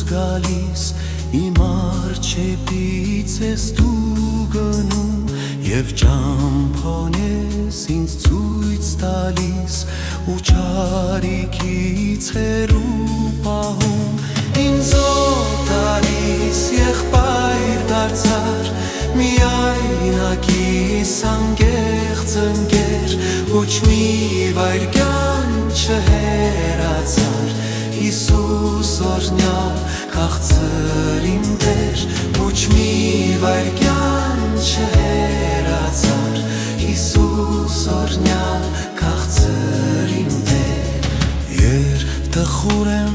գալիս իմ առջևից ես դու գնում և ճամփան ես ինձ ցույց տալիս ու չարիքից հեռու պահում ինձ օտարիս եղբայր դարձար միայնակիս անկեղծ ընկեր ոչ մի վայրկյան չհեռացար Հիսուս օրհնյալ քաղցր իմ Տեր ոչ մի վայրկյան չհեռացար Հիսուս օրհնյալ քաղցր իմ Տեր Երբ տխուր եմ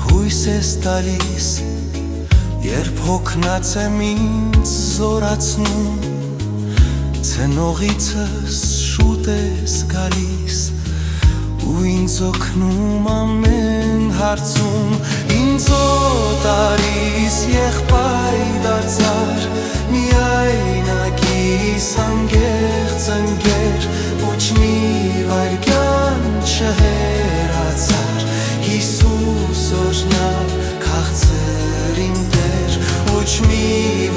հույս ես տալիս Երբ հոգնած եմ ինձ զորացնում Ցնողիցս շուտ ես գալիս ու ինձ օգնում ամեն հարցում ինձ օտարիս եղբայր դարձար միայնակիս անկեղծ ընկեր ոչ մի վայրկյան չհեռացար Հիսուս օրհնյալ քաղցր իմ Տեր ոչ մի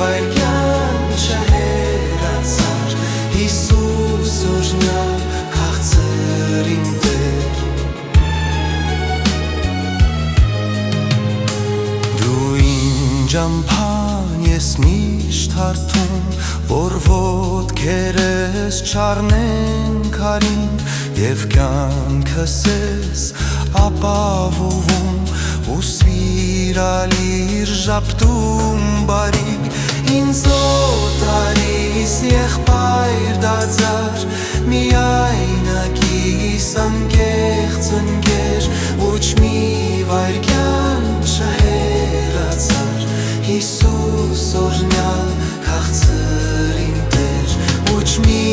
վայրկյան չհեռացար Հիսուս օրհնյալ քաղցր իմ Տեր Դու իմ ճամփան ես միշտ հարթում որ ոտքերս չառնեն քարին և կյանքս ես ապավովում ու սիրալիր ժապտում բարիք ինձ օտարիս եղբայր դարձար միայնակիս անկեղծ ընկեր ոչ մի վայրկյան չհեռացար Հիսուս օրհնյալ քաղցր իմ Տեր ոչ մի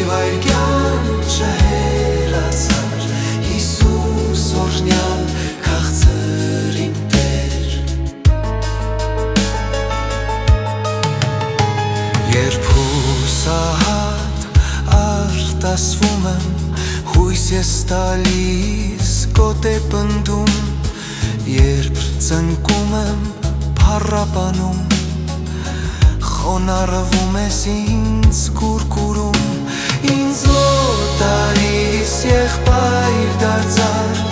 վայրկյան չհեռացար Հիսուս օրհնյալ քաղցր իմ Տեր Երբ հուսահատ արտասվում եմ հույս ես տալիս գոտ է պնդում Երբ ծնկում եմ փառապանում խոնարհվում ես ինձ կուրկուրում ինձ օտարիս եղբայր դարձար